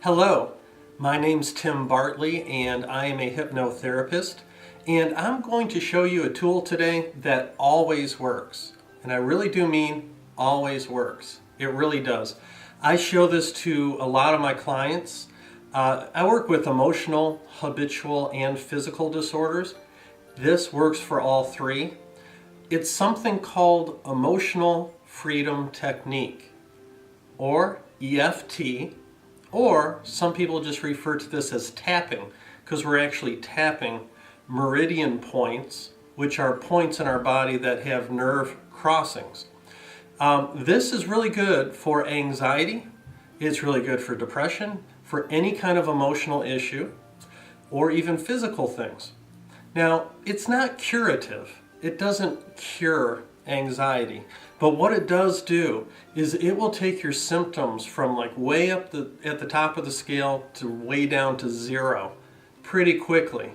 Hello, my name's Tim Bartley and I am a hypnotherapist, and I'm going to show you a tool today that always works. And I really do mean always works. It really does. I show this to a lot of my clients. I work with emotional, habitual, and physical disorders. This works for all three. It's something called emotional freedom technique, or EFT. Or some people just refer to this as tapping, because we're actually tapping meridian points, which are points in our body that have nerve crossings. This is really good for anxiety. It's really good for depression, for any kind of emotional issue, or even physical things. Now, it's not curative. It doesn't cure anxiety. But what it does do is it will take your symptoms from like way up at the top of the scale to way down to zero pretty quickly.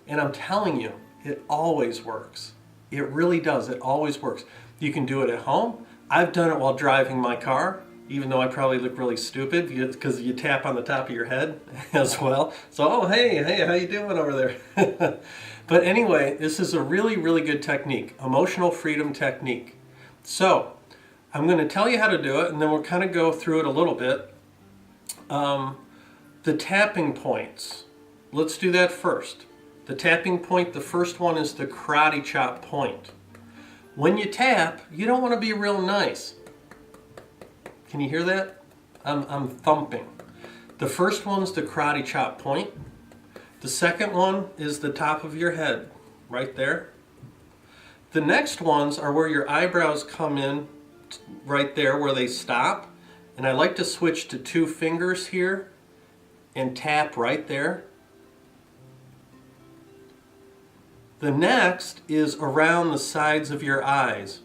And I'm telling you, it always works. It really does. It always works. You can do it at home. I've done it while driving my car, even though I probably look really stupid because you tap on the top of your head as well. So, oh, hey, how you doing over there? But anyway, this is a really, really good technique, emotional freedom technique. So, I'm going to tell you how to do it, and then we'll kind of go through it a little bit. The tapping points. Let's do that first. The tapping point, the first one is the karate chop point. When you tap, you don't want to be real nice. Can you hear that? I'm thumping. The first one's the karate chop point. The second one is the top of your head, right there. The next ones are where your eyebrows come in, right there where they stop. And I like to switch to 2 fingers here and tap right there. The next is around the sides of your eyes,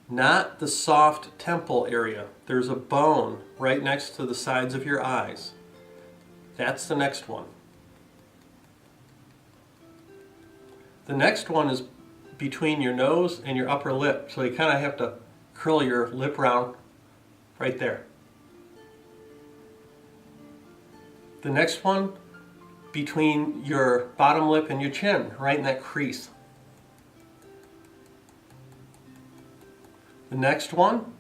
not the soft temple area. There's a bone right next to the sides of your eyes. That's the next one. The next one is between your nose and your upper lip. So you kind of have to curl your lip round right there. The next one between your bottom lip and your chin, right in that crease. The next one,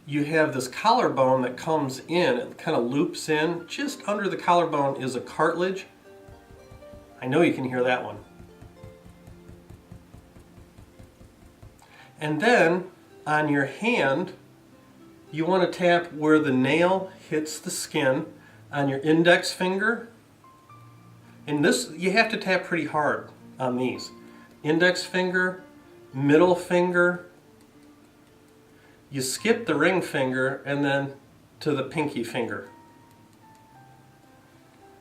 you have this collarbone that comes in, it kind of loops in. Just under the collarbone is a cartilage. I know you can hear that one. And then on your hand, you want to tap where the nail hits the skin on your index finger. And this, you have to tap pretty hard on these. Index finger, middle finger. You skip the ring finger and then to the pinky finger.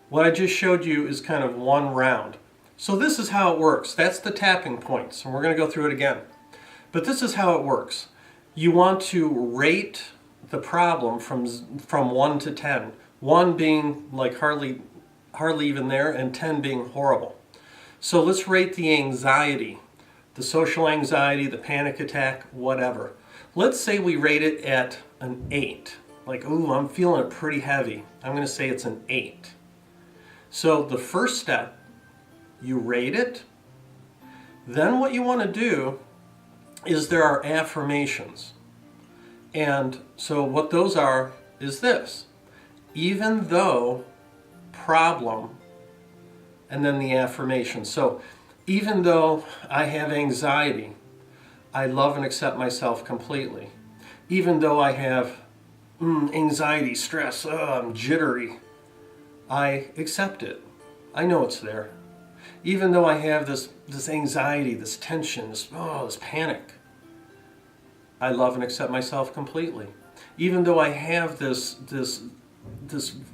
What I just showed you is kind of one round. So this is how it works. That's the tapping points, and we're going to go through it again. But this is how it works. You want to rate the problem from 1 to 10. 1 being like hardly even there, and 10 being horrible. So let's rate the anxiety, the social anxiety, the panic attack, whatever. Let's say we rate it at an 8. Like, ooh, I'm feeling it pretty heavy. I'm going to say it's an 8. So the first step, you rate it. Then what you want to do is there are affirmations. And so what those are is this. Even though, problem, and then the affirmation. So even though I have anxiety, I love and accept myself completely. Even though I have anxiety, stress, I'm jittery, I accept it. I know it's there. Even though I have this anxiety, this tension, this panic, I love and accept myself completely. Even though I have this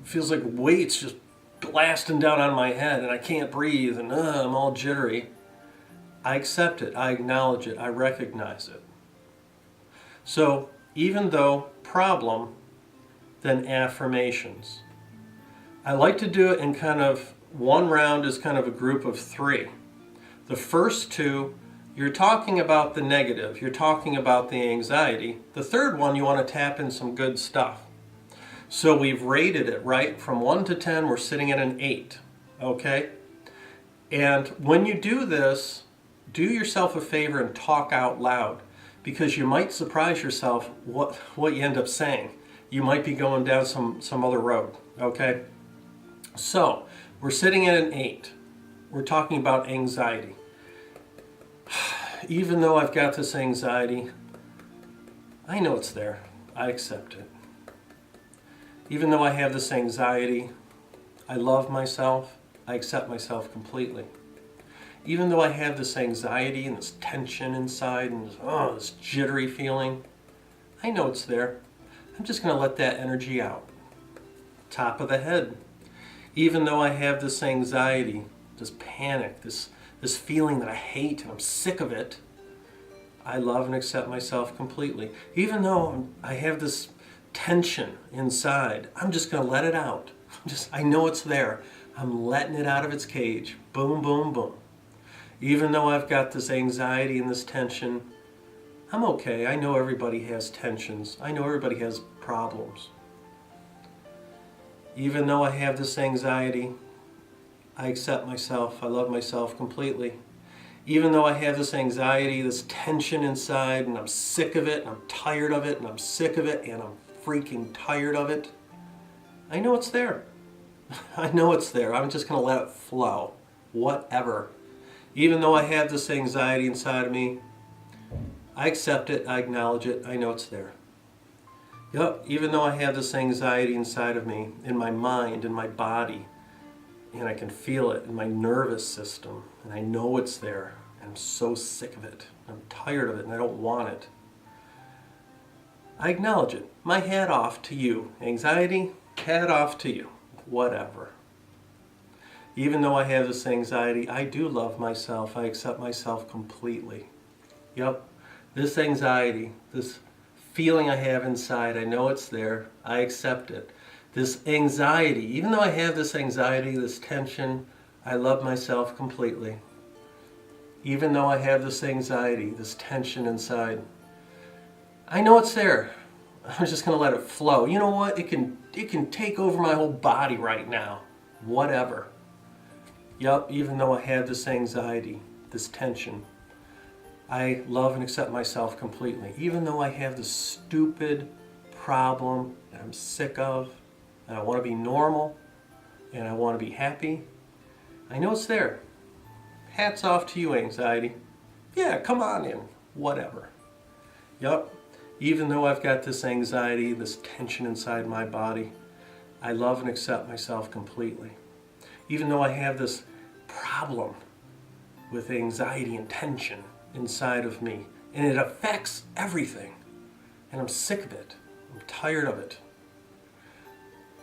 feels like weights just blasting down on my head and I can't breathe and I'm all jittery, I accept it, I acknowledge it, I recognize it. So even though problem, then affirmations. I like to do it in kind of one round is kind of a group of 3. The first 2, you're talking about the negative, you're talking about the anxiety. The third one, you want to tap in some good stuff. So we've rated it, right? From 1 to 10, we're sitting at an 8, okay? And when you do this, do yourself a favor and talk out loud, because you might surprise yourself what you end up saying. You might be going down some other road, okay? So, we're sitting at an 8. We're talking about anxiety. Even though I've got this anxiety, I know it's there. I accept it. Even though I have this anxiety, I love myself. I accept myself completely. Even though I have this anxiety and this tension inside and this jittery feeling, I know it's there. I'm just going to let that energy out. Top of the head. Even though I have this anxiety, this panic, this feeling that I hate and I'm sick of it, I love and accept myself completely. Even though I have this tension inside, I'm just going to let it out. I know it's there. I'm letting it out of its cage. Boom, boom, boom. Even though I've got this anxiety and this tension, I'm okay. I know everybody has tensions. I know everybody has problems. Even though I have this anxiety, I accept myself. I love myself completely. Even though I have this anxiety, this tension inside, and I'm sick of it, and I'm tired of it, and I'm sick of it, and I'm freaking tired of it, I know it's there. I know it's there. I'm just going to let it flow. Whatever. Even though I have this anxiety inside of me, I accept it, I acknowledge it, I know it's there. Yep, even though I have this anxiety inside of me, in my mind, in my body, and I can feel it in my nervous system, and I know it's there, and I'm so sick of it, I'm tired of it, and I don't want it. I acknowledge it. My hat off to you. Anxiety, hat off to you. Whatever. Even though I have this anxiety, I do love myself. I accept myself completely. Yep, this anxiety, this feeling I have inside, I know it's there. I accept it. This anxiety, even though I have this anxiety, this tension, I love myself completely. Even though I have this anxiety, this tension inside, I know it's there. I'm just going to let it flow. You know what? It can take over my whole body right now. Whatever. Yup, even though I have this anxiety, this tension, I love and accept myself completely. Even though I have this stupid problem that I'm sick of, and I want to be normal, and I want to be happy, I know it's there. Hats off to you, anxiety. Yeah, come on in. Whatever. Yup. Even though I've got this anxiety, this tension inside my body, I love and accept myself completely. Even though I have this problem with anxiety and tension inside of me, and it affects everything, and I'm sick of it, I'm tired of it,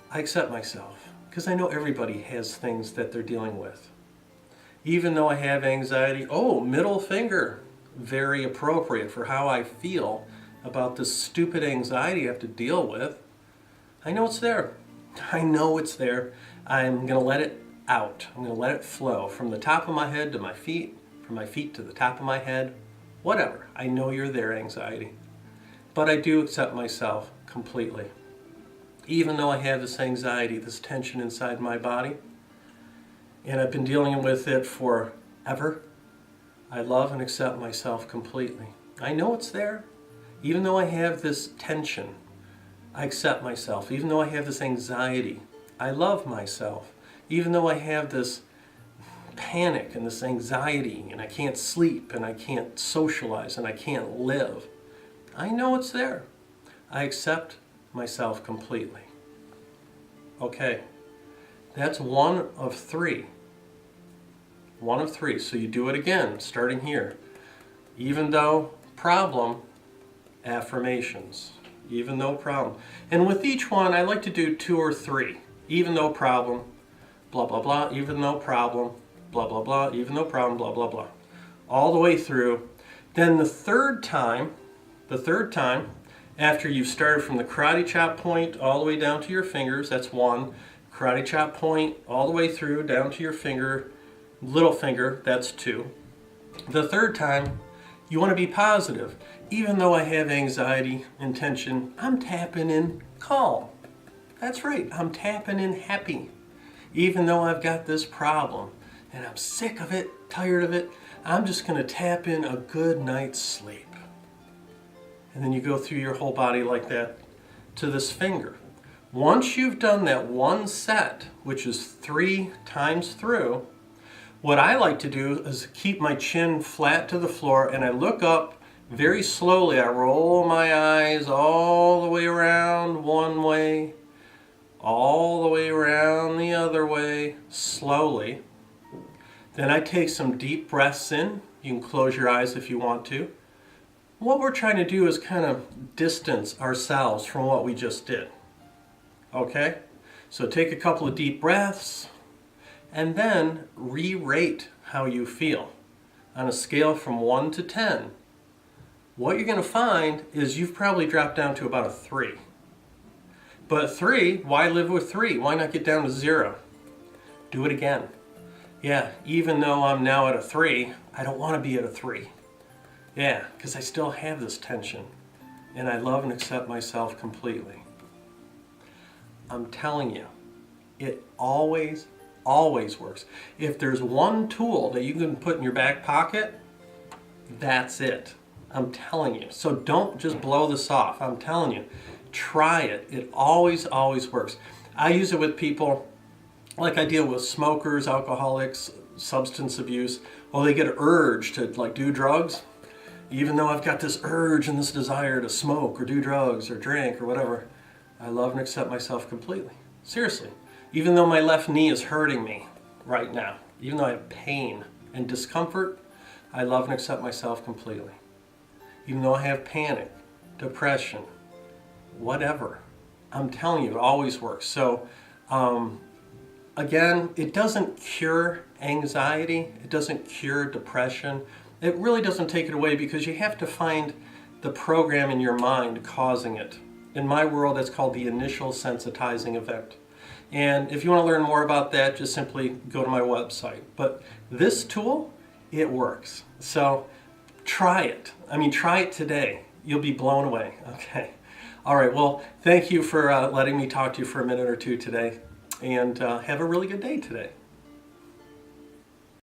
I accept myself, because I know everybody has things that they're dealing with. Even though I have anxiety, middle finger, very appropriate for how I feel about this stupid anxiety I have to deal with. I know it's there. I know it's there. I'm going to let it out. I'm going to let it flow from the top of my head to my feet, from my feet to the top of my head, whatever. I know you're there, anxiety. But I do accept myself completely. Even though I have this anxiety, this tension inside my body, and I've been dealing with it forever, I love and accept myself completely. I know it's there. Even though I have this tension, I accept myself. Even though I have this anxiety, I love myself. Even though I have this panic and this anxiety, and I can't sleep, and I can't socialize, and I can't live, I know it's there. I accept myself completely. Okay, that's one of three. One of three. So you do it again, starting here. Even though problem, affirmations. Even though problem. And with each one, I like to do 2 or 3. Even though problem, blah, blah, blah. Even though problem, blah, blah, blah. Even though problem, blah, blah, blah. All the way through. Then the third time, after you've started from the karate chop point all the way down to your fingers, that's 1. Karate chop point all the way through down to your finger, little finger, that's 2. The third time, you want to be positive. Even though I have anxiety and tension, I'm tapping in calm. That's right, I'm tapping in happy. Even though I've got this problem and I'm sick of it, tired of it, I'm just going to tap in a good night's sleep. And then you go through your whole body like that to this finger. Once you've done that one set, which is 3 times through, what I like to do is keep my chin flat to the floor and I look up very slowly. I roll my eyes all the way around one way, all the way around the other way, slowly. Then I take some deep breaths in. You can close your eyes if you want to. What we're trying to do is kind of distance ourselves from what we just did. Okay? So take a couple of deep breaths and then re-rate how you feel on a scale from 1 to 10. What you're going to find is you've probably dropped down to about a 3. But 3, why live with 3? Why not get down to 0? Do it again. Yeah, even though I'm now at a 3, I don't want to be at a 3. Yeah, because I still have this tension. And I love and accept myself completely. I'm telling you, it always works. If there's one tool that you can put in your back pocket, that's it. I'm telling you. So don't just blow this off. I'm telling you. Try it. It always works. I use it with people, like I deal with smokers, alcoholics, substance abuse. Well, they get an urge to do drugs. Even though I've got this urge and this desire to smoke or do drugs or drink or whatever, I love and accept myself completely. Seriously. Even though my left knee is hurting me right now, even though I have pain and discomfort, I love and accept myself completely. Even though I have panic, depression, whatever, I'm telling you, it always works. So, again, it doesn't cure anxiety. It doesn't cure depression. It really doesn't take it away because you have to find the program in your mind causing it. In my world, that's called the initial sensitizing event. And if you want to learn more about that, just simply go to my website. But this tool, it works. So try it. Try it today. You'll be blown away. Okay. All right. Well, thank you for letting me talk to you for a minute or two today. And have a really good day today.